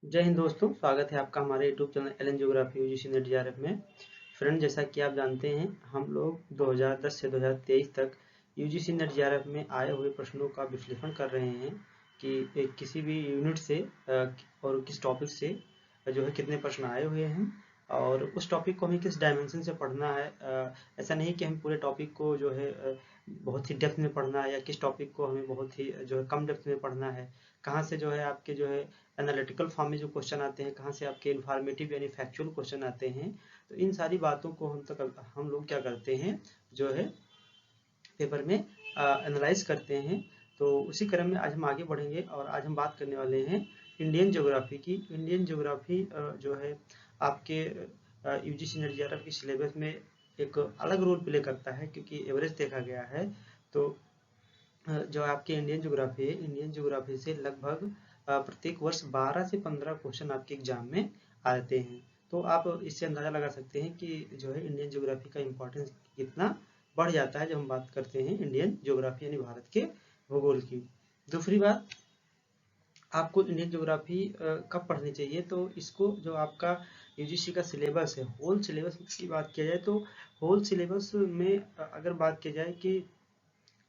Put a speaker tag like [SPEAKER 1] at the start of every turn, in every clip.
[SPEAKER 1] जय हिंद दोस्तों, स्वागत है आपका हमारे YouTube channel Allen geography UGC NET JRF में। फ्रेंड, जैसा कि आप जानते हैं, हम लोग 2010 से 2023 तक यूजीसी नेट जीआरएफ में आए हुए प्रश्नों का विश्लेषण कर रहे हैं कि किसी भी यूनिट से और किस टॉपिक से जो है कितने प्रश्न आए हुए हैं और उस टॉपिक को हमें किस डायमेंशन से पढ़ना है। ऐसा नहीं कि हम पूरे टॉपिक को जो है बहुत ही डेप्थ में पढ़ना है या किस टॉपिक को हमें बहुत ही जो है कम डेप्थ में पढ़ना है। कहाँ से जो है आपके जो है एनालिटिकल फॉर्म में जो क्वेश्चन आते हैं, कहाँ से आपके इन्फॉर्मेटिव यानी फैक्चुअल क्वेश्चन आते हैं। तो इन सारी बातों को हम लोग क्या करते हैं जो है पेपर में एनालाइज करते हैं। तो उसी क्रम में आज हम आगे बढ़ेंगे और आज हम बात करने वाले हैं इंडियन ज्योग्राफी की। इंडियन ज्योग्राफी जो है आपके यूजीसी नेट जीआरएफ की सिलेबस में एक अलग रोल प्ले करता है, क्योंकि एवरेज देखा गया है। तो जो आपके इंडियन ज्योग्राफी है, इंडियन ज्योग्राफी से लगभग प्रत्येक वर्ष 12 से 15 क्वेश्चन आपके एग्जाम में आते हैं। तो आप इससे अंदाजा लगा सकते हैं कि जो है इंडियन ज्योग्राफी का इम्पोर्टेंस कितना बढ़ जाता है जब हम बात करते हैं इंडियन ज्योग्राफी यानी भारत के भूगोल की। दूसरी बात, आपको इंडियन ज्योग्राफी कब पढ़नी चाहिए, तो इसको जो आपका यूजीसी का सिलेबस है, होल सिलेबस की बात किया जाए तो होल सिलेबस में अगर बात की जाए कि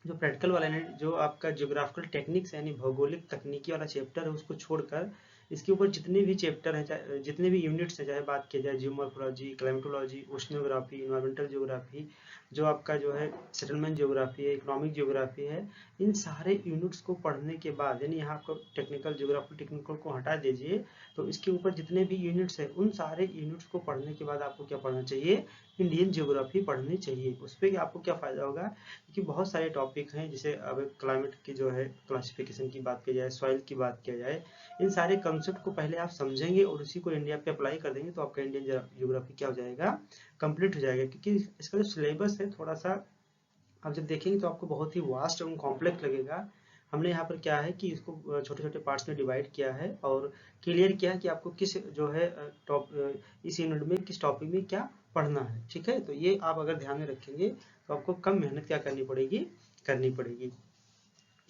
[SPEAKER 1] जो प्रैक्टिकल वाला है, जो आपका ज्योग्राफिकल टेक्निक्स यानी भौगोलिक तकनीकी वाला चैप्टर है, उसको छोड़कर इसके ऊपर जितने भी चैप्टर हैं, जितने भी यूनिट्स हैं, चाहे बात की जाए geomorphology, climatology, oceanography, environmental geography, जो आपका जो है सेटलमेंट ज्योग्राफी है, इकोनॉमिक ज्योग्राफी है, इन सारे यूनिट्स को पढ़ने के बाद यानी यहाँ आपको टेक्निकल ज्योग्राफिकल टेक्निकल को हटा दीजिए, तो इसके ऊपर जितने भी यूनिट्स हैं उन सारे यूनिट्स को पढ़ने के बाद आपको क्या पढ़ना चाहिए, इंडियन ज्योग्राफी पढ़नी चाहिए। उस पर आपको क्या फायदा होगा, क्योंकि बहुत सारे टॉपिक हैं, जैसे अब क्लाइमेट की जो है क्लासिफिकेशन की बात की जाए, सॉइल की बात किया जाए, इन सारे कंसेप्ट को पहले आप समझेंगे और उसी को इंडिया पे अप्लाई कर देंगे तो आपका इंडियन ज्योग्राफी क्या हो जाएगा, कंप्लीट हो जाएगा। क्योंकि इसका जो सिलेबस है थोड़ा सा आप जब देखेंगे तो आपको बहुत ही वास्ट एवं कॉम्प्लेक्स लगेगा। हमने यहाँ पर क्या है कि इसको छोटे छोटे पार्ट्स में डिवाइड किया है और क्लियर किया है कि आपको किस जो है टॉप इस यूनिट में किस टॉपिक में क्या पढ़ना है। ठीक है, तो ये आप अगर ध्यान में रखेंगे तो आपको कम मेहनत क्या करनी पड़ेगी।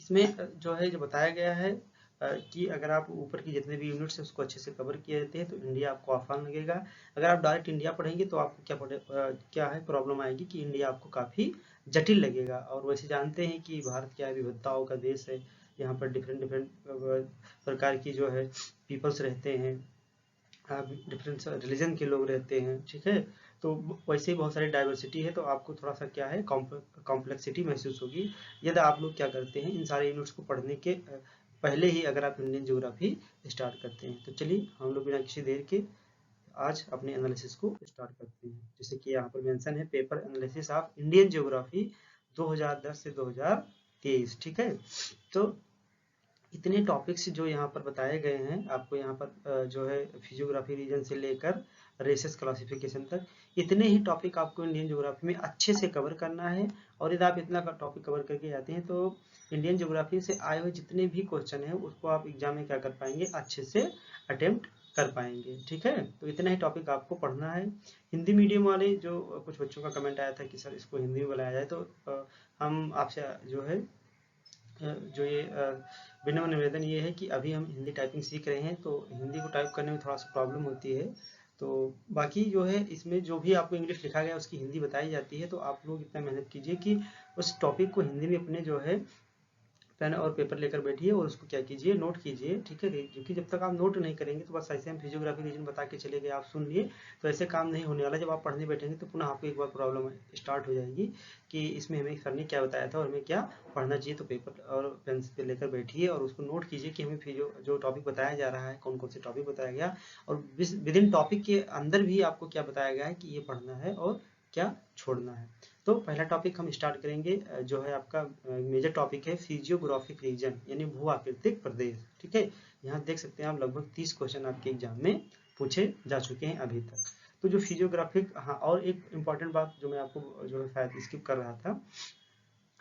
[SPEAKER 1] इसमें जो है जो बताया गया है कि अगर आप ऊपर की जितने भी यूनिट्स हैं उसको अच्छे से कवर किए जाते हैं तो इंडिया आपको आसान लगेगा। अगर आप डायरेक्ट इंडिया पढ़ेंगे तो आपको क्या है प्रॉब्लम आएगी कि इंडिया आपको काफ़ी जटिल लगेगा। और वैसे जानते हैं कि भारत क्या है, विविधताओं का देश है। यहाँ पर डिफरेंट डिफरेंट प्रकार की जो है पीपल्स रहते हैं, डिफरेंट रिलीजन के लोग रहते हैं। ठीक है, तो वैसे ही बहुत सारी डाइवर्सिटी है, तो आपको थोड़ा सा क्या है कॉम्प्लेक्सिटी महसूस होगी यदि आप लोग क्या करते हैं इन सारे यूनिट्स को पढ़ने के पहले ही अगर आप इंडियन ज्योग्राफी स्टार्ट करते हैं। तो चलिए हम लोग बिना किसी देर के आज अपने एनालिसिस को स्टार्ट करते हैं। जैसे कि यहाँ पर मेंशन है paper analysis of Indian geography 2010 से 2023। ठीक है, तो इतने टॉपिक्स जो यहाँ पर बताए गए हैं आपको, यहाँ पर जो है फिजियोग्राफी रीजन से लेकर रेसेस क्लासिफिकेशन तक, इतने ही टॉपिक आपको इंडियन ज्योग्राफी में अच्छे से कवर करना है। और यदि आप इतना टॉपिक कवर करके जाते हैं तो इंडियन ज्योग्राफी से आए हुए जितने भी क्वेश्चन हैं उसको आप एग्जाम में क्या कर पाएंगे, अच्छे से अटेम्प्ट कर पाएंगे। ठीक है, तो इतना ही टॉपिक आपको पढ़ना है। हिंदी मीडियम वाले जो कुछ बच्चों का कमेंट आया था कि सर इसको हिंदी में बनाया जाए, तो हम आपसे जो है जो ये विनम्र निवेदन ये है कि अभी हम हिंदी टाइपिंग सीख रहे हैं तो हिंदी को टाइप करने में थोड़ा सा प्रॉब्लम होती है। तो बाकी जो है इसमें जो भी आपको इंग्लिश लिखा गया उसकी हिंदी बताई जाती है, तो आप लोग इतना मेहनत कीजिए कि उस टॉपिक को हिंदी में अपने जो है पेन और पेपर लेकर बैठिए और उसको क्या कीजिए, नोट कीजिए। ठीक है, क्योंकि जब तक आप नोट नहीं करेंगे तो बस ऐसे हम फिजियोग्राफी रीजन बता के चले गए, आप सुन लिए, तो ऐसे काम नहीं होने वाला। जब आप पढ़ने बैठेंगे तो पुनः आपको एक बार प्रॉब्लम स्टार्ट हो जाएगी कि इसमें हमें सर ने क्या बताया था और हमें क्या पढ़ना चाहिए। तो पेपर और पेन पे लेकर बैठिए और उसको नोट कीजिए कि हमें फिजियो जो टॉपिक बताया जा रहा है, कौन कौन से टॉपिक बताया गया और विद इन टॉपिक के अंदर भी आपको क्या बताया गया है कि ये पढ़ना है और क्या छोड़ना है। तो पहला टॉपिक हम स्टार्ट करेंगे जो है आपका मेजर टॉपिक है फिजियोग्राफिक रीजन यानी भू आकृतिक प्रदेश। ठीक है, यहाँ देख सकते हैं आप लगभग 30 क्वेश्चन आपके एग्जाम में पूछे जा चुके हैं अभी तक। तो जो फिजियोग्राफिक, हाँ और एक इम्पॉर्टेंट बात जो मैं आपको जो है शायद स्किप कर रहा था,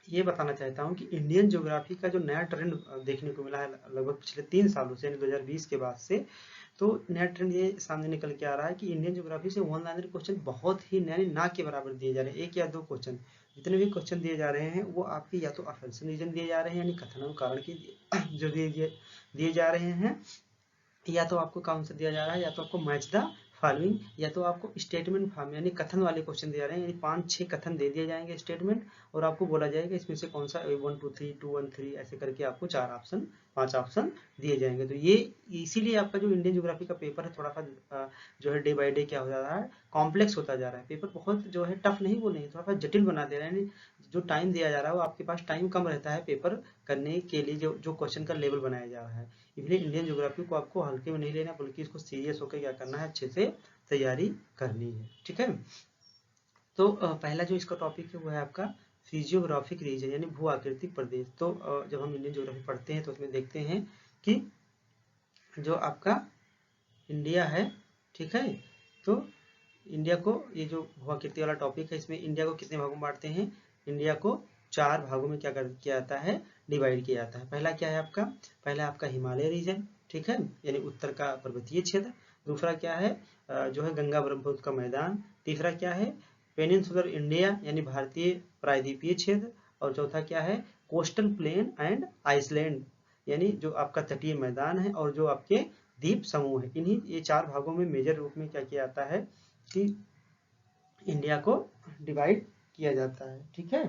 [SPEAKER 1] ये बताना चाहता हूँ कि इंडियन ज्योग्राफी का जो नया ट्रेंड देखने को मिला है लगभग पिछले 3 सालों से यानी 2020 के बाद से, तो नया ट्रेंड ये सामने निकल के आ रहा है कि इंडियन ज्योग्राफी से वन लाइनर क्वेश्चन बहुत ही यानी ना के बराबर दिए जा रहे हैं। एक या दो क्वेश्चन, जितने भी क्वेश्चन दिए जा रहे हैं वो आपके या तो ऑफेंसिव रीजन दिए जा रहे हैं यानी कथन और कारण के जो दिए जा रहे हैं, या तो आपको कौन सा दिया जा रहा है, या तो आपको मैच द फॉलोइंग, या तो आपको स्टेटमेंट फॉर्म यानी कथन वाले क्वेश्चन दिया रहे हैं, यानी 5-6 कथन दे दिए जाएंगे स्टेटमेंट, और आपको बोला जाएगा इसमें से कौन सा 1 2 3 2 1 3 ऐसे करके आपको 5 ऑप्शन दिए जाएंगे। तो ये इसीलिए आपका जो इंडियन ज्योग्राफी का पेपर है थोड़ा सा जो है डे बाय डे क्या हो जा रहा है, कॉम्प्लेक्स होता जा रहा है। पेपर बहुत जो है टफ नहीं बोलेंगे, थोड़ा सा जटिल बना दे रहे हैं। जो टाइम दिया जा रहा है वो आपके पास टाइम कम रहता है पेपर करने के लिए, जो क्वेश्चन का लेवल बनाया जा रहा है। इसलिए इंडियन ज्योग्राफी को आपको हल्के में नहीं लेना, बल्कि इसको सीरियस होकर क्या करना है, अच्छे से तैयारी करनी है। ठीक है, तो पहला जो इसका टॉपिक है वो है आपका फिजियोग्राफिक रीजन यानी भू आकृतिक प्रदेश। तो जब हम इंडियन ज्योग्राफी पढ़ते हैं तो उसमें देखते हैं कि जो आपका इंडिया है, ठीक है, तो इंडिया को, ये जो भू आकृति वाला टॉपिक है, इसमें इंडिया को कितने भागों में बांटते हैं, इंडिया को 4 भागों में क्या किया जाता है, डिवाइड किया जाता है। पहला क्या है आपका, पहला आपका हिमालय रीजन, ठीक है, यानी उत्तर का पर्वतीय क्षेत्र। दूसरा क्या है, जो है गंगा ब्रह्मपुत्र का मैदान। तीसरा क्या है, पेनिनसुलर इंडिया यानी भारतीय प्रायद्वीपीय क्षेत्र। और चौथा क्या है, कोस्टल प्लेन एंड आइसलैंड यानी जो आपका तटीय मैदान है और जो आपके द्वीप समूह है। इन्हीं ये 4 भागों में मेजर रूप में क्या किया जाता है कि इंडिया को डिवाइड किया जाता है। ठीक है,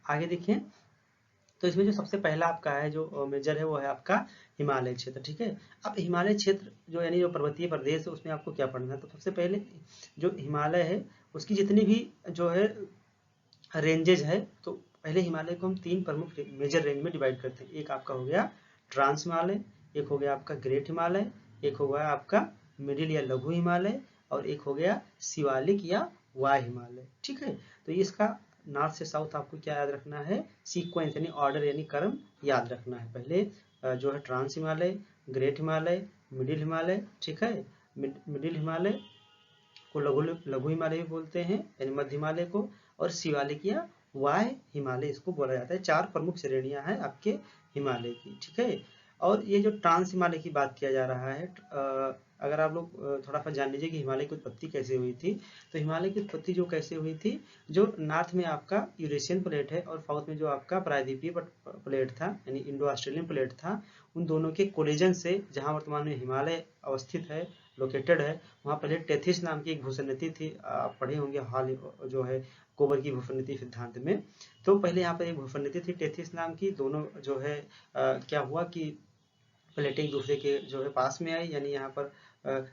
[SPEAKER 1] आगे देखिए, तो इसमें जो सबसे पहला आपका है जो मेजर है वो है आपका हिमालय क्षेत्र। ठीक है, अब हिमालय क्षेत्र जो यानी जो पर्वतीय प्रदेश है उसमें आपको क्या पढ़ना है, तो सबसे पहले जो हिमालय है उसकी जितनी भी जो है रेंजेज है, तो पहले हिमालय को हम 3 प्रमुख मेजर रेंज में डिवाइड करते हैं। एक आपका हो गया ट्रांस हिमालय, एक हो गया आपका ग्रेट हिमालय, एक हो गया आपका मिडिल या लघु हिमालय, और एक हो गया शिवालिक या वाय हिमालय। ठीक है, तो इसका नॉर्थ से साउथ आपको क्या याद रखना है, सीक्वेंस यानी ऑर्डर यानी क्रम याद रखना है। पहले जो है trans Himalaya, great Himalaya, middle Himalaya, ठीक है, मिडिल हिमालय को लघु हिमालय भी बोलते हैं यानी मध्य हिमालय को, और शिवालिक या वाय हिमालय इसको बोला जाता है। 4 प्रमुख श्रेणियां हैं आपके हिमालय की। ठीक है, और ये जो ट्रांस हिमालय की बात किया जा रहा है, अगर आप लोग थोड़ा सा जान लीजिए कि हिमालय की उत्पत्ति कैसे हुई थी, तो हिमालय की उत्पत्ति जो कैसे हुई थी, जो नॉर्थ में आपका यूरेशियन प्लेट है और साउथ में जो आपका प्रायद्वीपीय प्लेट था यानी इंडो ऑस्ट्रेलियन प्लेट था, उन दोनों के कोलिजन से जहां वर्तमान में हिमालय अवस्थित है, लोकेटेड है, वहाँ पहले टेथिस नाम की एक भूसन्नति थी, आप पढ़े होंगे हाल जो है कोबर की भूसन्नति सिद्धांत में। तो पहले यहाँ पर एक भूसन्नति थी टेथिस नाम की, दोनों जो है क्या हुआ कि प्लेटें एक दूसरे के जो है पास में आई, यानी यहाँ पर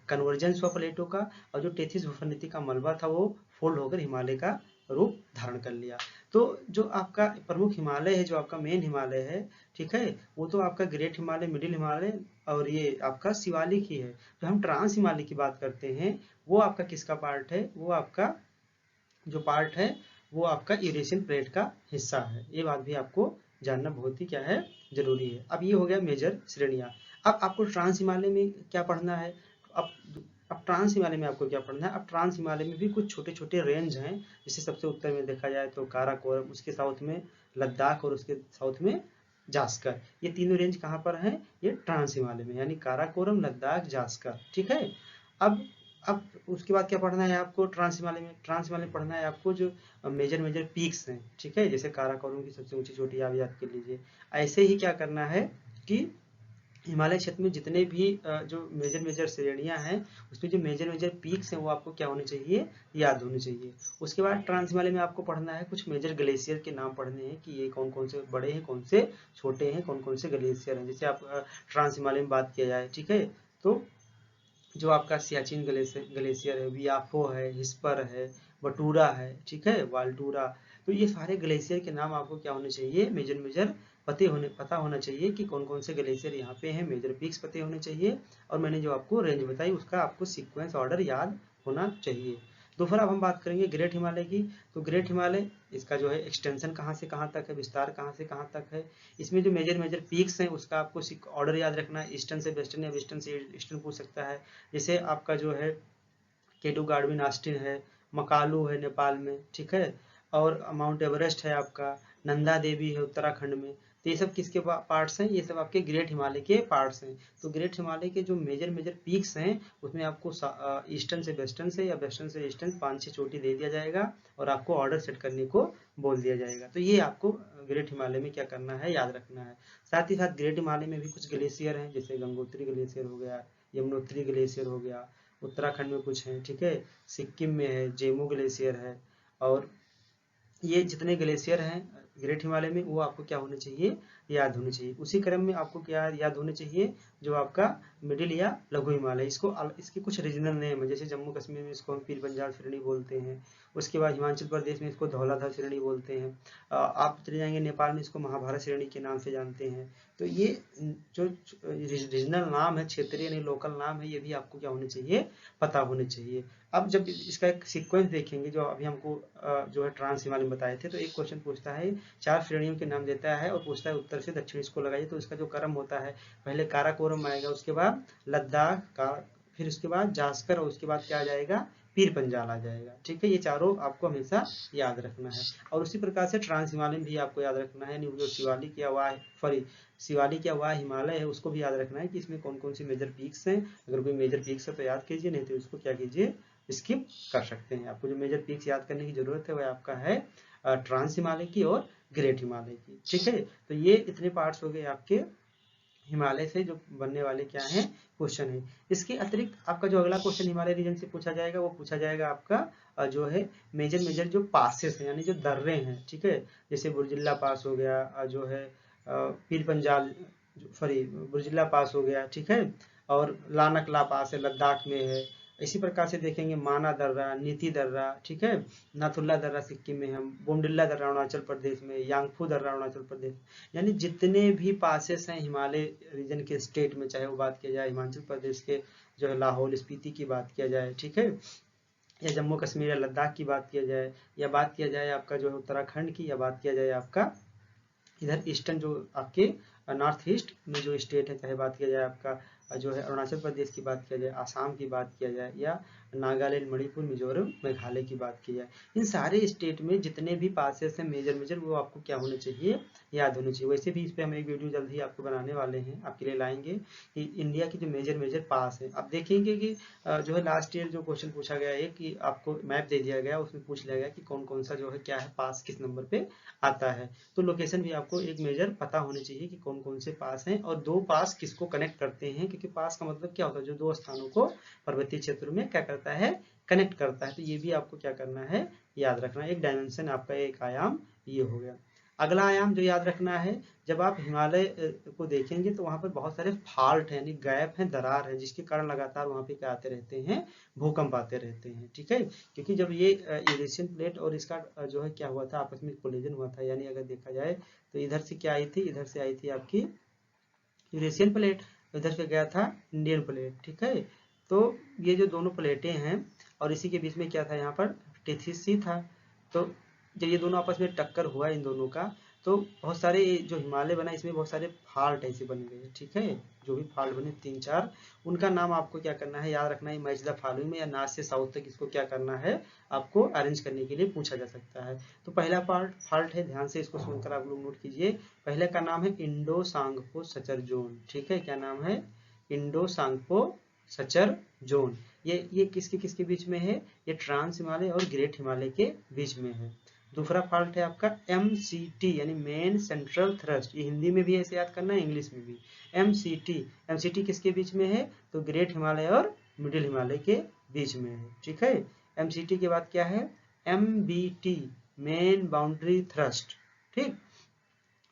[SPEAKER 1] कन्वर्जेंस हुआ प्लेटों का, और जो टेथिस भूसन्नति का मलबा था वो फोल्ड होकर हिमालय का रूप धारण कर लिया। तो जो आपका प्रमुख हिमालय है, जो आपका मेन हिमालय है, ठीक है, वो तो आपका ग्रेट हिमालय, मिडिल हिमालय और ये आपका शिवालिक ही है। जो हम ट्रांस हिमालय की बात करते हैं वो आपका किसका पार्ट है, वो आपका जो पार्ट है वो आपका यूरेशियन प्लेट का हिस्सा है। ये बात भी आपको जानना बहुत ही क्या है, जरूरी है। अब ये हो गया मेजर श्रेणियां। अब आपको ट्रांस हिमालय में क्या पढ़ना है, अब अब ट्रांस हिमालय में आपको क्या पढ़ना है, अब ट्रांस हिमालय में भी कुछ छोटे छोटे रेंज हैं। जैसे सबसे उत्तर में देखा जाए तो काराकोरम, उसके साउथ में लद्दाख और उसके साउथ में जास्कर। ये तीनों रेंज कहाँ पर हैं, ये ट्रांस हिमालय में, यानी काराकोरम, लद्दाख, जास्कर। ठीक है, अब उसके बाद क्या पढ़ना है आपको ट्रांस हिमालय में, ट्रांस हिमालय में पढ़ना है आपको जो मेजर मेजर पीक्स हैं। ठीक है, जैसे काराकोरम की सबसे ऊंची चोटी आप याद कर लीजिए। ऐसे ही क्या करना है कि हिमालय क्षेत्र में जितने भी जो मेजर मेजर श्रेणियां हैं उसमें जो मेजर मेजर पीक्स हैं वो आपको क्या होने चाहिए, याद होने चाहिए। उसके बाद ट्रांस हिमालय में आपको पढ़ना है कुछ मेजर ग्लेशियर के नाम पढ़ने हैं कि ये कौन कौन से बड़े हैं, कौन से छोटे हैं, कौन कौन से ग्लेशियर हैं। जैसे आप ट्रांस हिमालय में बात किया जाए, ठीक है, तो जो आपका सियाचिन ग्लेशियर है, वियाफो है, हिस्पर है, बटूरा है, ठीक है, वाल्टूरा। तो ये सारे ग्लेशियर के नाम आपको क्या होने चाहिए, मेजर मेजर पता होना चाहिए कि कौन कौन से ग्लेशियर यहाँ पे हैं, मेजर पीक्स पते होने चाहिए। और मैंने जो आपको रेंज बताई उसका आपको सीक्वेंस ऑर्डर याद होना चाहिए। दोबारा अब हम बात करेंगे ग्रेट हिमालय की। तो ग्रेट हिमालय इसका जो है एक्सटेंशन कहाँ से कहाँ तक है, विस्तार कहाँ से कहाँ तक है, इसमें जो मेजर मेजर पीक्स हैं उसका आपको ऑर्डर याद रखना है। ईस्टर्न से वेस्टर्न या वेस्टर्न से ईस्टर्न पूछ सकता है। जैसे आपका जो है केटू गार्डविन ऑस्टिन है, मकालू है नेपाल में, ठीक है, और माउंट एवरेस्ट है आपका, नंदा देवी है उत्तराखंड में। तो ये सब किसके पार्ट्स हैं, ये सब आपके ग्रेट हिमालय के पार्ट्स हैं। तो ग्रेट हिमालय के जो मेजर मेजर पीक्स हैं उसमें आपको ईस्टर्न से वेस्टर्न से या वेस्टर्न से ईस्टर्न 5-6 चोटी दे दिया जाएगा और आपको ऑर्डर सेट करने को बोल दिया जाएगा। तो ये आपको ग्रेट हिमालय में क्या करना है, याद रखना है। साथ ही साथ ग्रेट हिमालय में भी कुछ ग्लेशियर हैं, जैसे गंगोत्री ग्लेशियर हो गया, यमुनोत्री ग्लेशियर हो गया, उत्तराखंड में कुछ हैं, ठीक है, सिक्किम में है, जेमू ग्लेशियर है, और ये जितने ग्लेशियर हैं ग्रेट हिमालय में वो आपको क्या होने चाहिए, याद होने चाहिए। उसी क्रम में आपको क्या याद होने चाहिए, जो आपका मिडिल या लघु हिमालय, इसके कुछ रीजनल नेम है, जैसे जम्मू कश्मीर में इसको हम पीर पंजाल श्रेणी बोलते हैं, उसके बाद हिमाचल प्रदेश में इसको धौलाधार श्रेणी बोलते हैं, आप चले जाएंगे नेपाल में इसको महाभारत श्रेणी के नाम से जानते हैं। तो ये जो रीजनल नाम है, क्षेत्रीय यानी लोकल नाम है, ये भी आपको क्या होने चाहिए, पता होने चाहिए। अब जब इसका एक सीक्वेंस देखेंगे, जो अभी हमको जो है ट्रांस हिमालय बताए थे, तो एक क्वेश्चन पूछता है 4 श्रेणियों के नाम देता है और पूछता है उत्तर से दक्षिण इसको लगाइए। तो इसका जो क्रम होता है, पहले काराकोरम आएगा, उसके बाद लद्दाख का, फिर उसके बाद जास्कर, और उसके बाद क्या आ जाएगा, पीर पंजाल आ जाएगा। ठीक है, ये चारों आपको हमेशा याद रखना है। और उसी प्रकार से ट्रांस हिमालय भी आपको याद रखना है, यानी जो शिवालिक या वाह हिमालय है उसको भी याद रखना है कि इसमें कौन कौन सी मेजर पीक्स हैं। अगर कोई मेजर पीक्स है तो याद कीजिए, नहीं तो इसको क्या कीजिए, स्किप कर सकते हैं। आपको जो मेजर पीक्स याद करने की जरूरत है वह आपका है ट्रांस हिमालय की और ग्रेट हिमालय की। ठीक है, तो ये इतने पार्ट्स हो गए आपके हिमालय से जो बनने वाले क्या हैं, क्वेश्चन है। इसके अतिरिक्त आपका जो अगला क्वेश्चन हिमालय रीजन से पूछा जाएगा, वो पूछा जाएगा आपका जो है मेजर मेजर जो पासेस हैं, यानी जो दर्रे हैं। ठीक है, जैसे बुर्जिल्ला पास हो गया, जो है पीर पंजाल, सॉरी बुर्जिल्ला पास हो गया, ठीक है, और लानकला पास है, लद्दाख में है। इसी प्रकार से देखेंगे माना दर्रा, नीति दर्रा, ठीक है, नाथुल्ला दर्रा सिक्किम में है, बोमडिल्ला दर्रा अरुणाचल प्रदेश में, यांगफू दर्रा अरुणाचल प्रदेश। यानी जितने भी पासेस हैं हिमालय रीजन के स्टेट में, चाहे वो बात किया जाए हिमाचल प्रदेश के जो है लाहौल स्पीति की बात किया जाए, ठीक है, या जम्मू कश्मीर या लद्दाख की बात किया जाए, या बात किया जाए आपका जो है उत्तराखंड की, या बात किया जाए आपका इधर ईस्टर्न जो आपके नॉर्थ ईस्ट में जो स्टेट है, चाहे बात किया जाए आपका जो है अरुणाचल प्रदेश की बात किया जाए, आसाम की बात किया जाए, या नागालैंड, मणिपुर, मिजोरम, मेघालय की बात की जाए, इन सारे स्टेट में जितने भी पासेस हैं मेजर मेजर, वो आपको क्या होने चाहिए, याद होने चाहिए। वैसे भी इस पर हम एक वीडियो जल्द ही आपको बनाने वाले हैं, आपके लिए लाएंगे कि इंडिया की जो मेजर मेजर पास है। आप देखेंगे कि जो है लास्ट ईयर जो क्वेश्चन पूछा गया है कि आपको मैप दे दिया गया, उसमें पूछ लिया गया कि कौन कौन सा जो है क्या है पास किस नंबर पे आता है। तो लोकेशन भी आपको एक मेजर पता होने चाहिए कि कौन कौन से पास हैं, और दो पास किसको कनेक्ट करते हैं, क्योंकि पास का मतलब क्या होता है, जो दो स्थानों को पर्वतीय क्षेत्र में क्या करता है, कनेक्ट करता है। तो ये भी आपको क्या करना है, याद रखना। एक डायमेंशन आपका एक आयाम ये हो गया। अगला आयाम जो याद रखना है, जब आप हिमालय को देखेंगे तो वहां पर बहुत सारे फॉल्ट हैं, यानी गैप हैं, दरार है, जिसके कारण लगातार वहां पे क्या आते रहते हैं, भूकंप आते रहते हैं। ठीक है, क्योंकि जब ये यूरेशियन प्लेट और इसका जो है क्या हुआ था, आपस में कोलिजन हुआ था, यानी अगर देखा जाए तो इधर से क्या आई थी, इधर से आई थी आपकी यूरेशियन प्लेट, इधर से गया था इंडियन प्लेट। ठीक है, तो ये जो दोनों प्लेटें हैं और इसी के बीच में क्या था, यहाँ पर टेथिस सी था। तो जब ये दोनों आपस में टक्कर हुआ इन दोनों का, तो बहुत सारे जो हिमालय बना इसमें बहुत सारे फॉल्ट ऐसे बन गए। ठीक है, जो भी फॉल्ट बने 3-4, उनका नाम आपको क्या करना है, याद रखना है। मैच द फॉलोइंग में, या नॉर्थ से साउथ तक इसको क्या करना है, आपको अरेंज करने के लिए पूछा जा सकता है। तो पहला फॉल्ट है, ध्यान से इसको सुनकर आप लोग नोट कीजिए। पहले का नाम है इंडो सांगपो सचर जोन। ठीक है, क्या नाम है, इंडो सांगपो सचर जोन। ये किसके किसके बीच में है, ये ट्रांस हिमालय और ग्रेट हिमालय के बीच में है। दूसरा फॉल्ट है आपका MCT, यानी मेन सेंट्रल थ्रस्ट। ये हिंदी में भी ऐसे याद करना है, इंग्लिश में भी। MCT किसके बीच में है, तो ग्रेट हिमालय और मिडिल हिमालय के बीच में है। ठीक है, MCT के बाद क्या है, MBT, मेन बाउंड्री थ्रस्ट। ठीक,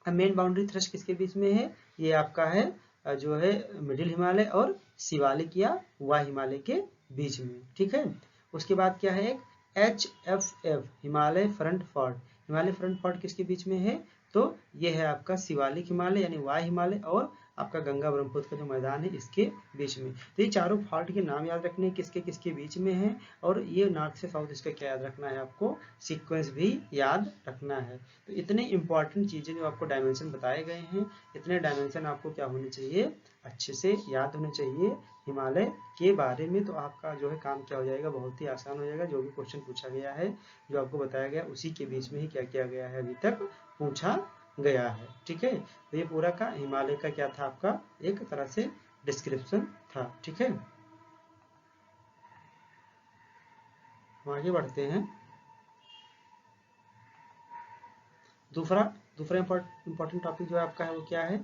[SPEAKER 1] अब मेन बाउंड्री थ्रस्ट किसके बीच में है, ये आपका है जो है मिडिल हिमालय और शिवालिक या वाह हिमालय के बीच में। ठीक है, उसके बाद क्या है, एक HFF, Himalaya front fault. Himalaya front fault किसके बीच में है, तो ये है आपका शिवालिक हिमालय यानी वाह हिमालय और आपका गंगा ब्रह्मपुत्र का जो मैदान है इसके बीच में। तो ये चारों फॉल्ट के नाम याद रखने किसके किसके बीच में है, और ये नॉर्थ से साउथ इसका क्या याद रखना है, आपको सीक्वेंस भी याद रखना है। तो इतने इंपॉर्टेंट चीजें जो आपको डायमेंशन बताए गए हैं, इतने डायमेंशन आपको क्या होने चाहिए, अच्छे से याद होने चाहिए हिमालय के बारे में। तो आपका जो है काम क्या हो जाएगा, बहुत ही आसान हो जाएगा। जो भी क्वेश्चन पूछा गया है, जो आपको बताया गया, उसी के बीच में ही क्या किया गया है, अभी तक पूछा गया है। ठीक है, तो ये पूरा का हिमालय का क्या था आपका एक तरह से डिस्क्रिप्शन था। ठीक है, हम आगे बढ़ते हैं। दूसरा दूसरा इंपॉर्टेंट टॉपिक जो आपका है वो क्या है,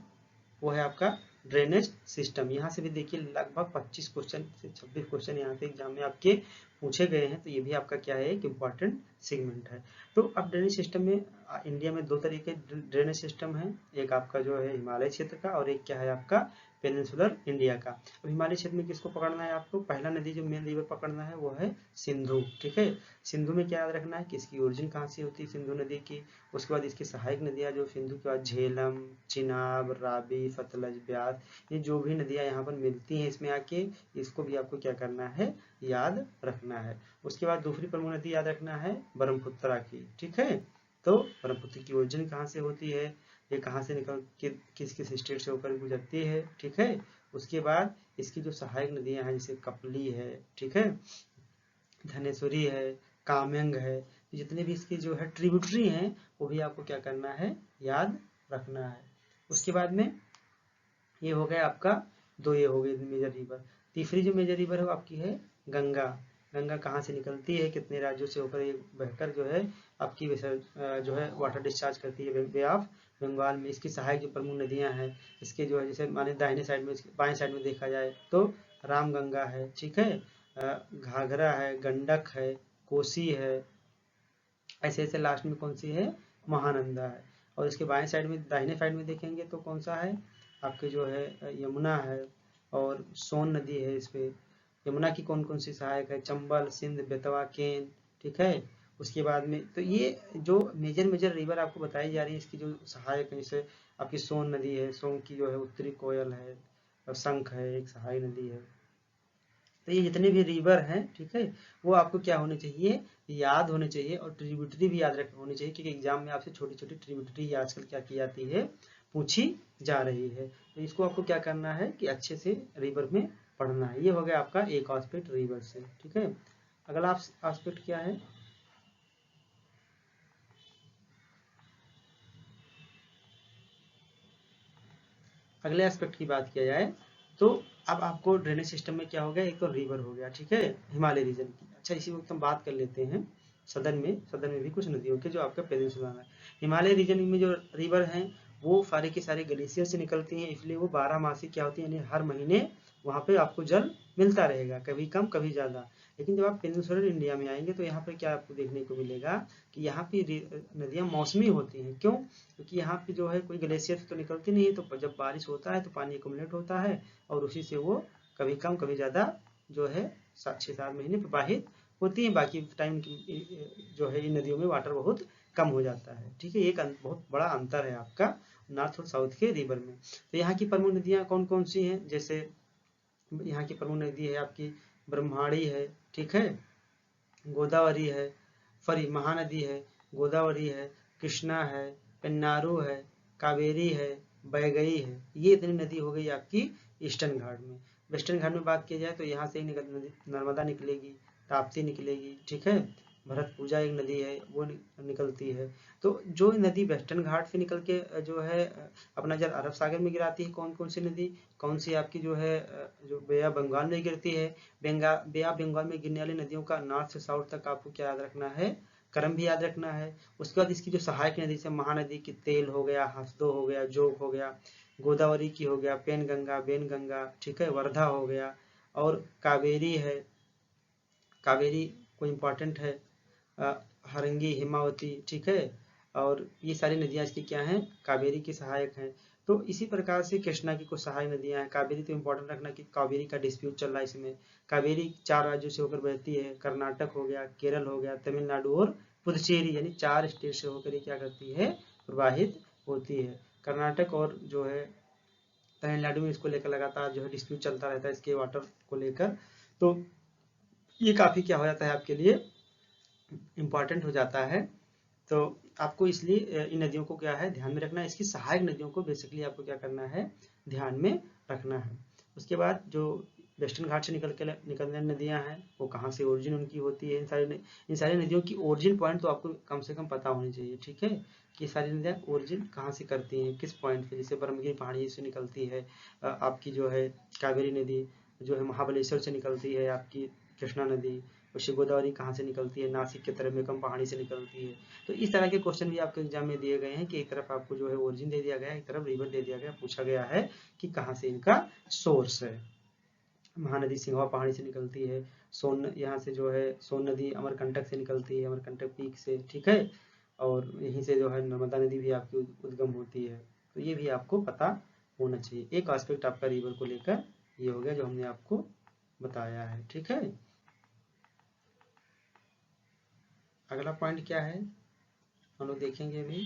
[SPEAKER 1] वो है आपका ड्रेनेज सिस्टम। यहाँ से भी देखिए लगभग 25 क्वेश्चन से 26 क्वेश्चन यहाँ से एग्जाम में आपके पूछे गए हैं, तो ये भी आपका क्या है एक इम्पॉर्टेंट सेगमेंट है। तो अब ड्रेनेज सिस्टम में इंडिया में दो तरीके ड्रेनेज सिस्टम है, एक आपका जो है हिमालय क्षेत्र का और एक क्या है आपका पेनिनसुलर इंडिया का। अब हिमालय क्षेत्र में किसको पकड़ना है आपको, पहला नदी जो मेन रिवर पकड़ना है वो है सिंधु। ठीक है, सिंधु में क्या याद रखना है कि इसकी ओरिजिन कहाँ से होती है सिंधु नदी की। उसके बाद इसकी सहायक नदियाँ जो सिंधु के बाद झेलम, चिनाब, रावी, सतलज, ब्यास, ये जो भी नदियाँ यहाँ पर मिलती हैं इसमें आके, इसको भी आपको क्या करना है याद रखना है। उसके बाद दूसरी प्रमुख नदी याद रखना है ब्रह्मपुत्रा की। ठीक है, तो ब्रह्मपुत्र की ओरिजिन कहाँ से होती है, ये कहाँ से निकल किस किस स्टेट से होकर गुजरती है। ठीक है, उसके बाद इसकी जो सहायक नदियाँ हैं जैसे कपली है, ठीक है, धनेश्वरी है, कामेंग है, जितने भी इसकी जो है ट्रिब्यूटरी हैं वो भी आपको क्या करना है याद रखना है। उसके बाद में ये हो गया आपका दो, ये हो गई मेजर रिवर। तीसरी जो मेजर रिवर है वो आपकी है गंगा। गंगा कहाँ से निकलती है, कितने राज्यों से होकर ये बहकर जो है आपकी जो है वाटर डिस्चार्ज करती है बे ऑफ बंगाल में। इसकी सहायक जो प्रमुख नदियाँ हैं इसके जो है जैसे माने दाहिने साइड में बाएं साइड में देखा जाए तो रामगंगा है, ठीक है, घाघरा है, गंडक है, कोसी है, ऐसे ऐसे लास्ट में कौन सी है महानंदा है। और इसके बाएं साइड में दाहिने साइड में देखेंगे तो कौन सा है आपके जो है यमुना है और सोन नदी है। इस पे यमुना की कौन कौन सी सहायक है, चंबल, सिंध, बेतवा, केन। ठीक है, उसके बाद में तो ये जो मेजर मेजर रिवर आपको बताई जा रही है इसकी जो सहायक है, जैसे आपकी सोन नदी है, सोन की जो है उत्तरी कोयल है, और शंख है एक सहायक नदी है। तो ये जितने भी रिवर हैं, ठीक है, वो आपको क्या होने चाहिए याद होने चाहिए, और ट्रिब्यूटरी भी याद रख होनी चाहिए, क्योंकि एग्जाम में आपसे छोटी छोटी ट्रिब्यूटरी आजकल क्या की जाती है पूछी जा रही है। तो इसको आपको क्या करना है कि अच्छे से रिवर में पढ़ना है। ये हो गया आपका एक एस्पेक्ट रिवर से। ठीक है, अगला एस्पेक्ट क्या है, अगले एस्पेक्ट की बात किया जाए तो अब आपको ड्रेनेज सिस्टम में क्या हो गया, एक तो रिवर हो गया, ठीक है, हिमालय रीजन की। अच्छा, इसी वक्त हम बात कर लेते हैं सदन में भी कुछ नदियों के जो आपका पेनिनसुला है। हिमालय रीजन में जो रिवर हैं वो सारे के सारे ग्लेशियर से निकलती हैं, इसलिए वो 12 मासी क्या होती है, यानी हर महीने वहाँ पे आपको जल मिलता रहेगा, कभी कम कभी ज़्यादा। लेकिन जब आप पेनिनसुलर इंडिया में आएंगे तो यहाँ पर क्या आपको देखने को मिलेगा कि यहाँ की नदियाँ मौसमी होती हैं। क्यों, क्योंकि यहाँ पे जो है कोई ग्लेशियर से तो निकलती नहीं है, तो जब बारिश होता है तो पानी एक्युमुलेट होता है और उसी से वो कभी कम कभी ज़्यादा जो है 6-7 महीने प्रवाहित होती है। बाकी टाइम जो है इन नदियों में वाटर बहुत कम हो जाता है। ठीक है, एक बहुत बड़ा अंतर है आपका नॉर्थ और साउथ के रिवर में। तो यहाँ की प्रमुख नदियाँ कौन कौन सी हैं, जैसे यहाँ की प्रमुख नदी है आपकी ब्रह्माणी है, ठीक है, गोदावरी है, सॉरी महानदी है, गोदावरी है, कृष्णा है, पेन्नारू है, कावेरी है, बैगई है। ये इतनी नदी हो गई आपकी ईस्टर्न घाट में। वेस्टर्न घाट में बात की जाए तो यहाँ से नर्मदा निकलेगी, ताप्ती निकलेगी, ठीक है, भरतपूजा एक नदी है वो निकलती है। तो जो नदी वेस्टर्न घाट से निकल के जो है अपना जल अरब सागर में गिराती है, कौन कौन सी नदी, कौन सी आपकी जो है जो बे ऑफ बंगाल में गिरती है। बे ऑफ बंगाल में गिरने वाली नदियों का नॉर्थ से साउथ तक आपको क्या याद रखना है, क्रम भी याद रखना है। उसके बाद इसकी जो सहायक नदी से महानदी की तेल हो गया, हसदो हो गया, जोग हो गया, गोदावरी की हो गया पेनगंगा, बेनगंगा, ठीक है, वर्धा हो गया, और कावेरी है, कावेरी को इम्पोर्टेंट है, हरंगी, हिमावती, ठीक है, और ये सारी नदियाँ इसकी क्या हैं कावेरी की सहायक हैं। तो इसी प्रकार से कृष्णा की कुछ सहायक नदियाँ हैं। कावेरी तो इम्पोर्टेंट रखना कि कावेरी का डिस्प्यूट चल रहा है इसमें। कावेरी 4 राज्यों से होकर बहती है, कर्नाटक हो गया, केरल हो गया, तमिलनाडु और पुदुचेरी, यानी 4 स्टेट से होकर ये क्या करती है प्रवाहित होती है। कर्नाटक और जो है तमिलनाडु में इसको लेकर लगातार जो है डिस्प्यूट चलता रहता है इसके वाटर को लेकर। तो ये काफ़ी क्या हो जाता है आपके लिए इम्पॉर्टेंट हो जाता है। तो आपको इसलिए इन नदियों को क्या है ध्यान में रखना है, इसकी सहायक नदियों को बेसिकली आपको क्या करना है ध्यान में रखना है। उसके बाद जो वेस्टर्न घाट से निकलने नदियां हैं, वो कहाँ से ओरिजिन उनकी होती है। इन सारी नदियों की ओरिजिन पॉइंट तो आपको कम से कम पता होनी चाहिए, ठीक है, कि सारी नदियां ओरिजिन कहाँ से करती हैं, किस पॉइंट पे। जैसे ब्रह्मगिरी पहाड़ी से निकलती है आपकी जो है कावेरी नदी, जो है महाबलेश्वर से निकलती है आपकी कृष्णा नदी, और गोदावरी कहाँ से निकलती है, नासिक की तरफ मेकम पहाड़ी से निकलती है। तो इस तरह के क्वेश्चन भी आपके एग्जाम में दिए गए हैं कि एक तरफ आपको जो है ओरिजिन दे दिया गया है, एक तरफ रिवर दे दिया गया, पूछा गया है कि कहाँ से इनका सोर्स है। महानदी सिंघवा पहाड़ी से निकलती है, सोन यहाँ से जो है सोन नदी अमरकंटक से निकलती है, अमरकंटक पीक से, ठीक है, और यहीं से जो है नर्मदा नदी भी आपकी उद्गम होती है। तो ये भी आपको पता होना चाहिए। एक एस्पेक्ट आपका रिवर को लेकर ये हो गया जो हमने आपको बताया है, ठीक है। अगला पॉइंट क्या है हम लोग देखेंगे अभी।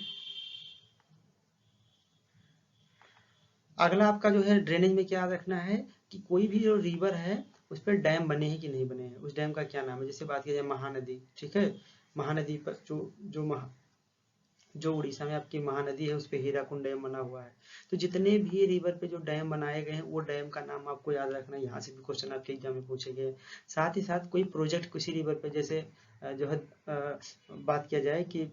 [SPEAKER 1] अगला आपका जो है ड्रेनेज में क्या याद रखना है कि कोई भी जो रिवर है उस पर डैम बने हैं कि नहीं बने हैं, उस डैम का क्या नाम है। जैसे बात की जाए महानदी, ठीक है, महानदी पर जो उड़ीसा में आपकी महानदी है उस पर हीराकुंड डैम बना हुआ है। तो जितने भी रिवर पे जो डैम बनाए गए हैं वो डैम का नाम आपको याद रखना है। यहाँ से भी क्वेश्चन आपके एग्जाम में पूछे गए। साथ ही साथ कोई प्रोजेक्ट किसी रिवर पे, जैसे जो है बात किया जाए कि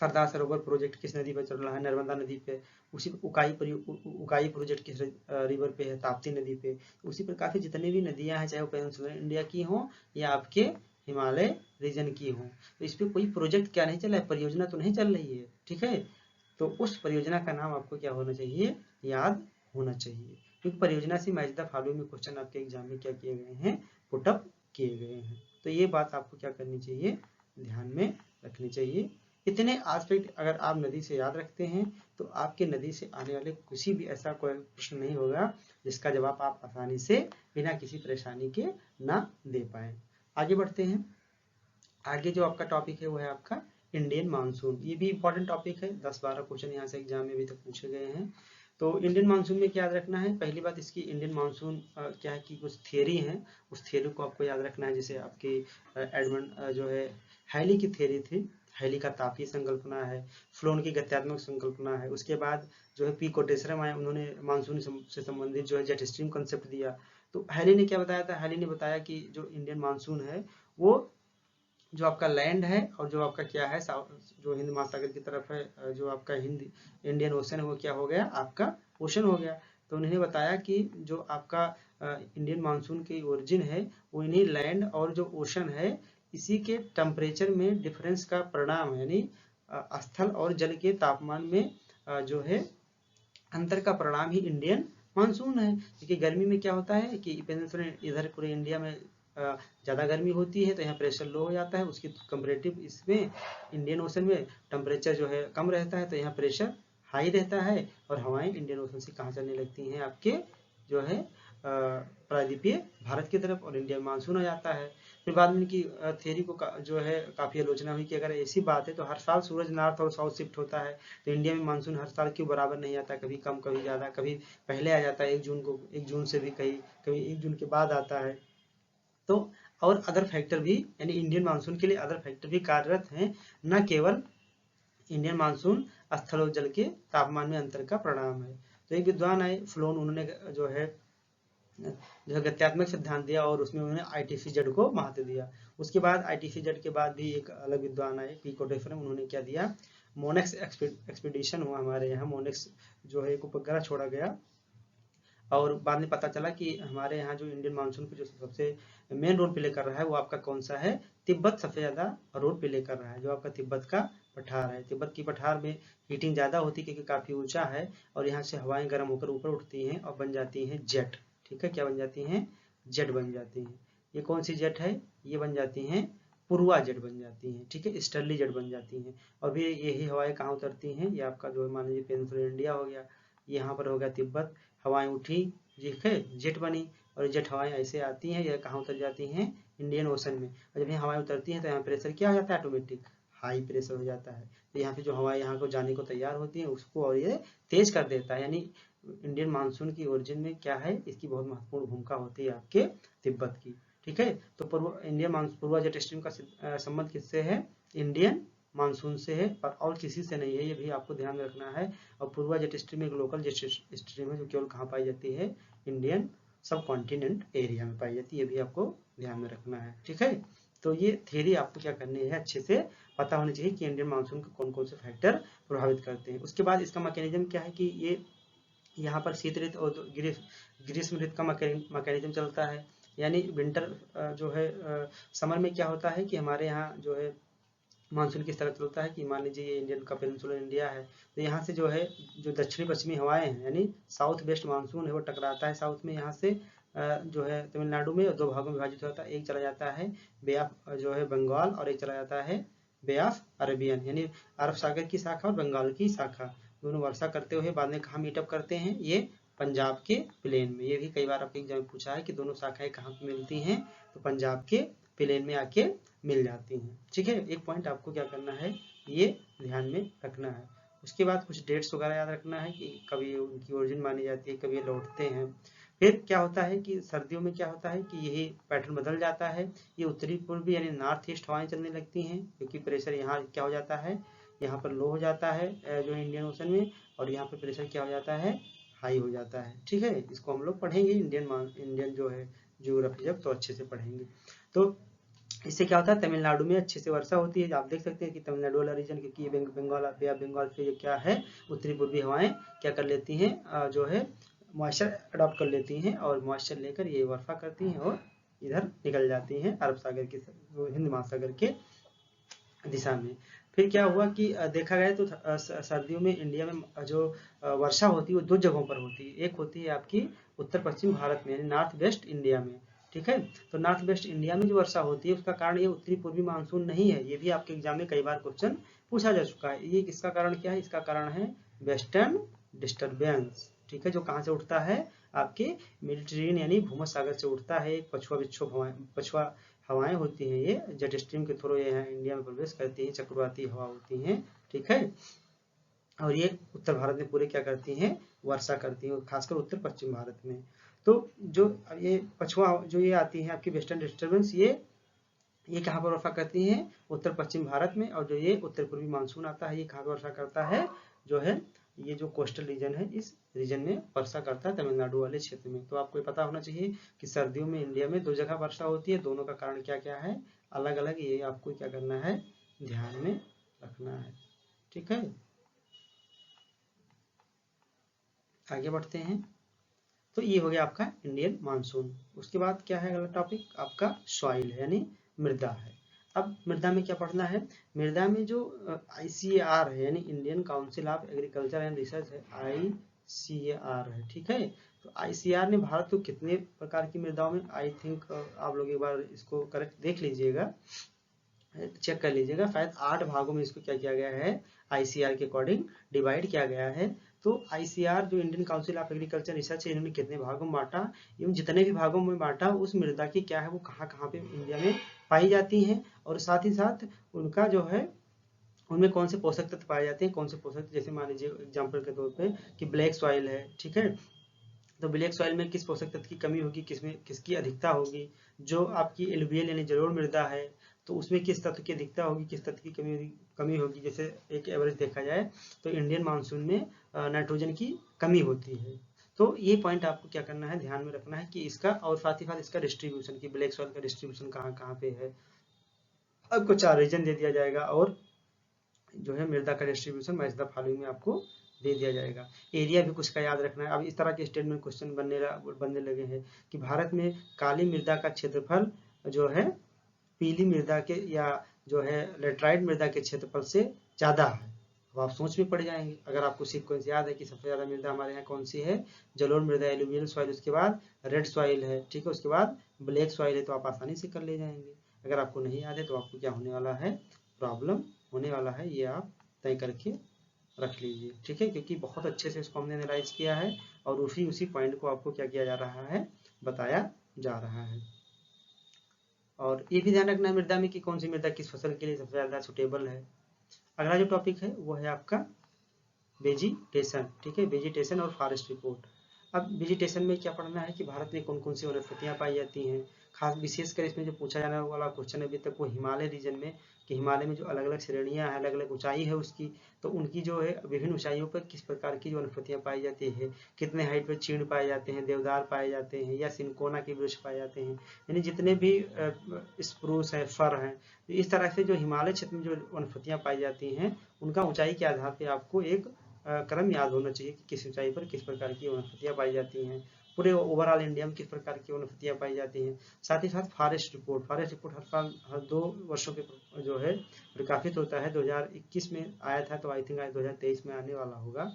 [SPEAKER 1] सरदार सरोवर प्रोजेक्ट किस नदी पर चल रहा है, नर्मदा नदी पे। उसी उकाई प्रोजेक्ट किस रिवर पे है, ताप्ती नदी पे। उसी प्रकार से जितने भी नदियां हैं, चाहे वो पेनिनसुलर इंडिया की हो या आपके हिमालय रीजन की हो, तो इस पे कोई प्रोजेक्ट क्या नहीं चल रहा है, परियोजना तो नहीं चल रही है, ठीक है। तो उस परियोजना का नाम आपको क्या होना चाहिए, याद होना चाहिए, क्योंकि परियोजना से मैच द फॉलोइंग में क्वेश्चन आपके एग्जाम में क्या किए गए हैं, पुटअप किए गए हैं। तो ये बात आपको क्या करनी चाहिए, ध्यान में रखनी चाहिए। इतने एस्पेक्ट अगर आप नदी से याद रखते हैं तो आपके नदी से आने वाले किसी भी ऐसा कोई प्रश्न नहीं होगा जिसका जवाब आप आसानी से बिना किसी परेशानी के ना दे पाए। आगे बढ़ते हैं। आगे जो आपका टॉपिक है वो है आपका इंडियन मानसून। ये भी इंपॉर्टेंट टॉपिक है, 10-12 क्वेश्चन यहाँ से एग्जाम में अभी तक पूछे गए हैं। तो इंडियन मानसून में क्या याद रखना है, पहली बात इसकी इंडियन मानसून क्या है कि कुछ थियरी है, उस थियरी को आपको याद रखना है। जैसे आपकी एडमंड जो है हैली की थियरी थी, हैली का तापीय संकल्पना है, फ्लोन की गत्यात्मक संकल्पना है। उसके बाद जो है पी कोटेश्वरम आए, उन्होंने मानसून से संबंधित जो है जेट स्ट्रीम कंसेप्ट दिया। तो हैली ने क्या बताया था, हैली ने बताया कि जो इंडियन मानसून है वो जो आपका लैंड है और जो आपका क्या है जो हिंद महासागर की तरफ है, जो आपका हिंद इंडियन ओशन है वो क्या हो गया, आपका ओशन हो गया। तो उन्होंने बताया कि जो आपका इंडियन मानसून की ओरिजिन है वो इन्हीं लैंड और जो ओशन है इसी के टेम्परेचर में डिफरेंस का परिणाम है, यानी स्थल और जल के तापमान में जो है अंतर का परिणाम ही इंडियन मानसून है। क्योंकि गर्मी में क्या होता है कि पेनिनसुलर इधर पूरे इंडिया में ज़्यादा गर्मी होती है तो यहाँ प्रेशर लो हो जाता है, उसकी कंपेरेटिव इसमें इंडियन ओशन में टेम्परेचर जो है कम रहता है तो यहाँ प्रेशर हाई रहता है और हवाएं इंडियन ओशन से कहाँ चलने लगती हैं, आपके जो है प्रायद्वीपीय भारत की तरफ, और इंडिया में मानसून आ जाता है। फिर बाद में इनकी थियरी को जो है काफ़ी आलोचना हुई कि अगर ऐसी बात है तो हर साल सूरज नॉर्थ और साउथ शिफ्ट होता है तो इंडिया में मानसून हर साल क्यों बराबर नहीं आता, कभी कम कभी ज़्यादा, कभी पहले आ जाता है 1 जून से भी, कभी 1 जून के बाद आता है। तो और अदर फैक्टर भी, यानी इंडियन मानसून के लिए अदर फैक्टर भी कार्यरत हैं, न केवल इंडियन मानसून स्थल और जल के तापमान में अंतर का परिणाम है। तो एक विद्वान आए फ्लोन, उन्होंने जो है गत्यात्मक सिद्धांत दिया और उसमें उन्होंने आईटीसी जेड को महत्व दिया। उसके बाद आईटीसी जेड के बाद भी एक अलग विद्वान आए पी कोटेश्वरम, उन्होंने क्या दिया, मोनेक्स एक्सपीडिशन हुआ हमारे यहाँ, मोनेक्स जो है एक उपग्रह छोड़ा गया और बाद में पता चला कि हमारे यहाँ जो इंडियन मानसून को जो सबसे मेन रोल प्ले कर रहा है वो आपका कौन सा है, तिब्बत सबसे ज़्यादा रोल प्ले कर रहा है, जो आपका तिब्बत का पठार है। तिब्बत की पठार में हीटिंग ज़्यादा होती है क्योंकि काफ़ी ऊंचा है और यहाँ से हवाएं गर्म होकर ऊपर उठती हैं और बन जाती हैं जेट, ठीक है, क्या बन जाती हैं, जेट बन जाती हैं। ये कौन सी जेट है, ये बन जाती हैं पूर्वा जेट बन जाती हैं, ठीक है, स्टर्ली जेट बन जाती हैं। और भी यही हवाएं कहाँ उतरती हैं, ये आपका जो है मान लीजिए पेनिनसुलर इंडिया हो गया, यहाँ पर हो गया तिब्बत, हवाएं उठी, ठीक है, जेट बनी और जेट हवाएं ऐसे आती हैं, यह कहाँ उतर जाती हैं, इंडियन ओशन में। और जब यहाँ हवाएं उतरती हैं तो यहाँ प्रेशर क्या हो जाता है, ऑटोमेटिक हाई प्रेशर हो जाता है। तो यहाँ पे जो हवाएं यहाँ को जाने को तैयार होती हैं उसको और ये तेज कर देता है। यानी इंडियन मानसून की ओरिजिन में क्या है, इसकी बहुत महत्वपूर्ण भूमिका होती है आपके तिब्बत की, ठीक है। तो पूर्वा जेट स्ट्रीम का संबंध किससे है, इंडियन मानसून से है और किसी से नहीं है, ये भी आपको ध्यान रखना है। और पूर्वा जेट स्ट्रीम एक लोकल जेट स्ट्रीम है जो केवल कहाँ पाई जाती है, इंडियन सब कॉन्टिनेंट एरिया में पाई जाती है, ये भी आपको ध्यान में रखना है। ठीक है, तो ये थ्योरी आपको क्या करनी है, अच्छे से पता होनी चाहिए कि इंडियन मानसून को कौन कौन से फैक्टर प्रभावित करते हैं। उसके बाद इसका मैकेनिज्म क्या है कि ये यहाँ पर शीत ऋतु और ग्रीष्म ऋतु का मैकेनिज्म चलता है। यानी विंटर जो है समर में क्या होता है कि हमारे यहाँ जो है मानसून किस तरह चलता है कि मान लीजिए ये इंडियन का पेनिनसुलर इंडिया है, तो यहाँ से जो है जो दक्षिणी पश्चिमी हवाएं हैं यानी साउथ वेस्ट मानसून है वो टकराता है साउथ में, यहाँ से जो है तमिलनाडु में दो भागों में विभाजित होता है। एक चला जाता है बे ऑफ जो है बंगाल और एक चला जाता है बे ऑफ अरेबियन, यानी अरब सागर की शाखा और बंगाल की शाखा, दोनों वर्षा करते हुए बाद में कहाँ मीटअप करते हैं, ये पंजाब के प्लेन में। ये भी कई बार आपके एग्जाम में पूछा है कि दोनों शाखाएं कहाँ पे मिलती हैं, तो पंजाब के प्लेन में आके मिल जाती हैं। ठीक है, एक पॉइंट आपको क्या करना है, ये ध्यान में रखना है। उसके बाद कुछ डेट्स वगैरह याद रखना है कि कभी उनकी ओरिजिन मानी जाती है, कभी ये लौटते हैं। फिर क्या होता है कि सर्दियों में क्या होता है कि यही पैटर्न बदल जाता है, ये उत्तरी पूर्वी यानी नॉर्थ ईस्ट हवाएं चलने लगती हैं, क्योंकि प्रेशर यहाँ क्या हो जाता है, यहाँ पर लो हो जाता है जो इंडियन ओशन में, और यहाँ पर प्रेशर क्या हो जाता है, हाई हो जाता है। ठीक है, इसको हम लोग पढ़ेंगे इंडियन जो है ज्योग्राफी जब, तो अच्छे से पढ़ेंगे। तो इससे क्या होता है, तमिलनाडु में अच्छे से वर्षा होती है। आप देख सकते हैं कि तमिलनाडु वाला रीजन, क्योंकि बंगाल बे ऑफ बंगाल से क्या है उत्तरी पूर्वी हवाएं क्या कर लेती हैं, जो है मॉइस्चर अडॉप्ट कर लेती हैं और मॉइस्चर लेकर ये वर्षा करती हैं और इधर निकल जाती हैं अरब सागर के हिंद महासागर के दिशा में। फिर क्या हुआ कि देखा गया तो सर्दियों में इंडिया में जो वर्षा होती है वो दो जगहों पर होती है। एक होती है आपकी उत्तर पश्चिम भारत में यानी नॉर्थ वेस्ट इंडिया में। ठीक है, तो नॉर्थ वेस्ट इंडिया में जो वर्षा होती है उसका कारण ये उत्तरी पूर्वी मानसून नहीं है। ये भी आपके एग्जाम में कई बार क्वेश्चन पूछा जा चुका है। ये किसका कारण क्या है, इसका कारण है वेस्टर्न डिस्टर्बेंस। ठीक है, जो कहाँ से उठता है, आपके मेडिटेरेनियन यानी भूमध्य सागर से उठता है। एक पछुआ हवाएं होती हैं, ये जेट स्ट्रीम के थ्रू ये इंडिया में प्रवेश करती हैं, चक्रवाती हवा होती हैं। ठीक है, और ये उत्तर भारत में पूरे क्या करती हैं, वर्षा करती हैं, खासकर उत्तर पश्चिम भारत में। तो जो ये पछुआ जो ये आती है आपकी वेस्टर्न डिस्टर्बेंस, ये कहाँ पर वर्षा करती हैं, उत्तर पश्चिम भारत में। और जो ये उत्तर पूर्वी मानसून आता है ये कहाँ पर वर्षा करता है, जो है ये जो कोस्टल रीजन है इस रीजन में वर्षा करता है, तमिलनाडु वाले क्षेत्र में। तो आपको पता होना चाहिए कि सर्दियों में इंडिया में दो जगह वर्षा होती है, दोनों का कारण क्या क्या है, अलग अलग, ये आपको क्या करना है, ध्यान में रखना है। ठीक है, आगे बढ़ते हैं। तो ये हो गया आपका इंडियन मानसून। उसके बाद क्या है अगला टॉपिक आपका सॉइल है यानी मृदा है। अब मृदा में क्या पढ़ना है, मृदा में जो ICAR है यानी Indian council of agriculture and research है, ICAR है। ठीक है, तो ICAR ने भारत को कितने प्रकार की मृदाओं में, आई थिंक आप लोग एक बार इसको करेक्ट देख लीजिएगा, चेक कर लीजिएगा, शायद 8 भागों में इसको क्या किया गया है, ICAR के अकॉर्डिंग डिवाइड किया गया है। तो ICAR जो Indian council of agriculture research है, इन्होंने कितने भागों में बांटा, एवं जितने भी भागों में बांटा उस मृदा की क्या है वो कहाँ कहाँ पे इंडिया में पाई जाती हैं, और साथ ही साथ उनका जो है उनमें कौन से पोषक तत्व पाए जाते हैं, कौन से पोषक, जैसे मान लीजिए एग्जाम्पल के तौर पर कि ब्लैक सॉइल है। ठीक है, तो ब्लैक सॉइल में किस पोषक तत्व की कमी होगी, किसमें किसकी अधिकता होगी। जो आपकी एलुवियल यानी जलोढ़ मृदा है तो उसमें किस तत्व की अधिकता होगी, किस तत्व की कमी होगी। जैसे एक एवरेज देखा जाए तो इंडियन मानसून में नाइट्रोजन की कमी होती है। तो ये पॉइंट आपको क्या करना है, ध्यान में रखना है कि इसका, और साथ ही साथ इसका डिस्ट्रीब्यूशन की ब्लैक सॉइल का डिस्ट्रीब्यूशन कहाँ कहाँ पे है। आपको 4 रीजन दे दिया जाएगा और जो है मृदा का डिस्ट्रीब्यूशन मैच द फॉलोइंग में आपको दे दिया जाएगा। एरिया भी कुछ का याद रखना है। अब इस तरह के स्टेटमेंट क्वेश्चन बनने लगे हैं कि भारत में काली मृदा का क्षेत्रफल जो है पीली मृदा के या जो है लेटराइट मृदा के क्षेत्रफल से ज्यादा है। अब आप सोच में पड़ जाएंगे, अगर आपको सीक्वेंस याद है कि सबसे ज्यादा मृदा हमारे यहाँ कौन सी है, जलोढ़ मृदा, एलुवियल सॉइल, उसके बाद रेड सॉइल है। ठीक है, उसके बाद ब्लैक सॉइल है, तो आप आसानी से कर ले जाएंगे। अगर आपको नहीं याद है तो आपको क्या होने वाला है, प्रॉब्लम होने वाला है, ये आप तय करके रख लीजिए। ठीक है, क्योंकि बहुत अच्छे से इसको हमने एनालाइज किया है और उसी पॉइंट को आपको क्या किया जा रहा है, बताया जा रहा है। और ये भी ध्यान रखना है मृदा में कि कौन सी मृदा किस फसल के लिए सबसे ज्यादा सुटेबल है। अगला जो टॉपिक है वो है आपका वेजिटेशन। ठीक है, वेजिटेशन और फॉरेस्ट रिपोर्ट। अब वेजिटेशन में क्या पढ़ना है कि भारत में कौन कौन सी वनस्पतियां पाई जाती हैं, खास विशेषकर इसमें जो पूछा जाने वाला क्वेश्चन अभी तक वो हिमालय रीजन में, कि हिमालय में जो अलग अलग श्रेणियां हैं, अलग अलग ऊंचाई है उसकी, तो उनकी जो है विभिन्न ऊंचाइयों पर किस प्रकार की जो वनस्पतियां पाई जाती है, कितने हाइट पर चीड़ पाए जाते हैं, देवदार पाए जाते हैं, या सिनकोना के वृक्ष पाए जाते हैं, यानी जितने भी स्प्रूस है, फर है, इस तरह से जो हिमालय क्षेत्र में जो वनस्पतियां पाई जाती हैं उनका ऊंचाई के आधार पर आपको एक क्रम याद होना चाहिए कि किस ऊंचाई पर किस प्रकार की वनस्पतियां पाई जाती हैं, पूरे ओवरऑल इंडिया में किस प्रकार की वनस्पतियां पाई जाती हैं। साथ ही साथ फॉरेस्ट रिपोर्ट हर साल हर 2 वर्षों के जो है प्रकाशित होता है। 2021 में आया था, तो आई थिंक 2023 में आने वाला होगा,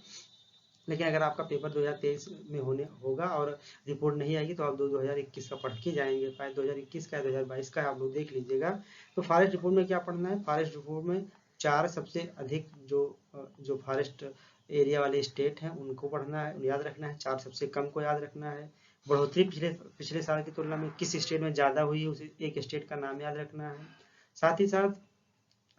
[SPEAKER 1] लेकिन अगर आपका पेपर 2023 में होने होगा और रिपोर्ट नहीं आएगी तो आप 2021 का पढ़ के जाएंगे, शायद 2021 का 2022 का आप लोग देख लीजिएगा। तो फॉरेस्ट रिपोर्ट में क्या पढ़ना है, फॉरेस्ट रिपोर्ट में 4 सबसे अधिक जो फॉरेस्ट एरिया वाले स्टेट हैं उनको पढ़ना है, याद रखना है। 4 सबसे कम को याद रखना है। बढ़ोतरी पिछले साल की तुलना में किस स्टेट में ज़्यादा हुई है, उसे एक स्टेट का नाम याद रखना है। साथ ही साथ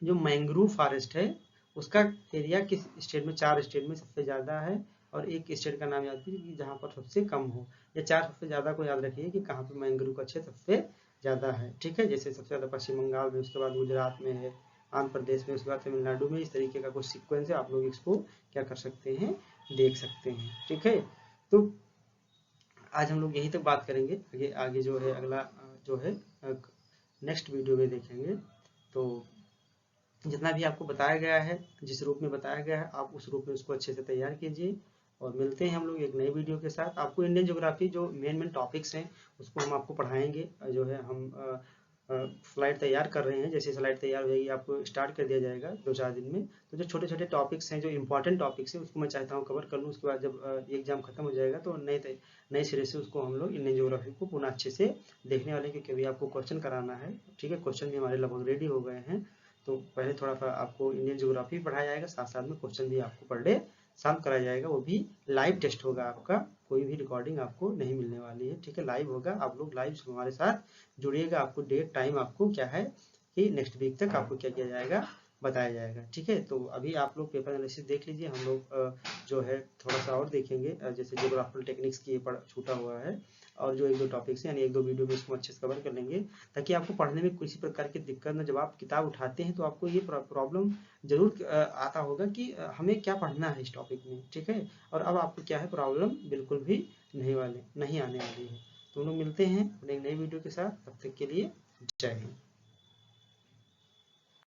[SPEAKER 1] जो मैंग्रोव फॉरेस्ट है उसका एरिया किस स्टेट में, 4 स्टेट में सबसे ज़्यादा है, और एक स्टेट का नाम याद कीजिए जहाँ पर सबसे कम हो। या 4 सबसे ज़्यादा को याद रखिए कि कहाँ पर मैंग्रोव का क्षेत्र सबसे ज़्यादा है, ठीक है। जैसे सबसे ज़्यादा पश्चिम बंगाल में, उसके बाद गुजरात में है, आंध्र प्रदेश में, उसके बाद तमिलनाडु में। इस तरीके का कुछ सीक्वेंस है, आप लोग इसको क्या कर सकते हैं, देख सकते हैं, ठीक है। तो आज हम लोग यहीं तक बात करेंगे, आगे जो है अगला जो है नेक्स्ट वीडियो में देखेंगे। तो जितना भी आपको बताया गया है, जिस रूप में बताया गया है, आप उस रूप में उसको अच्छे से तैयार कीजिए, और मिलते हैं हम लोग एक नई वीडियो के साथ। आपको इंडियन ज्योग्राफी जो मेन टॉपिक्स हैं उसको हम आपको पढ़ाएंगे। जो है हम स्लाइड तैयार कर रहे हैं, जैसे स्लाइड तैयार हो जाएगी आपको स्टार्ट कर दिया जाएगा 2-4 दिन में। तो जो छोटे छोटे टॉपिक्स हैं, जो इंपॉर्टेंट टॉपिक्स हैं, उसको मैं चाहता हूँ कवर कर लूँ। उसके बाद जब एग्जाम खत्म हो जाएगा तो नए सिरे से उसको हम लोग इंडियन ज्योग्राफी को पुनः अच्छे से देखने वाले, क्योंकि अभी आपको क्वेश्चन कराना है, ठीक है। क्वेश्चन भी हमारे लगभग रेडी हो गए हैं, तो पहले थोड़ा सा आपको इंडियन ज्योग्राफी पढ़ाया जाएगा, साथ साथ में क्वेश्चन भी आपको पर डे सॉल्व कराया जाएगा। वो भी लाइव टेस्ट होगा आपका, कोई भी रिकॉर्डिंग आपको नहीं मिलने वाली है, ठीक है। लाइव होगा, आप लोग लाइव हमारे साथ जुड़िएगा। आपको डेट टाइम आपको क्या है कि नेक्स्ट वीक तक आपको क्या किया जाएगा, बताया जाएगा, ठीक है। तो अभी आप लोग पेपर एनालिसिस देख लीजिए, हम लोग जो है थोड़ा सा और देखेंगे, जैसे ज्योग्राफिकल टेक्निक्स की छूटा हुआ है, और जो 1-2 टॉपिक्स हैं, यानी 1-2 वीडियो में इसको अच्छे से कवर कर लेंगे, ताकि आपको पढ़ने में किसी प्रकार की दिक्कत न। जब आप किताब उठाते हैं तो आपको ये प्रॉब्लम जरूर आता होगा कि हमें क्या पढ़ना है इस टॉपिक में, ठीक है। और अब आपको क्या है, प्रॉब्लम बिल्कुल भी नहीं आने वाली है। तो हम लोग मिलते हैं अपने नई वीडियो के साथ, तब तक के लिए जय हिंद।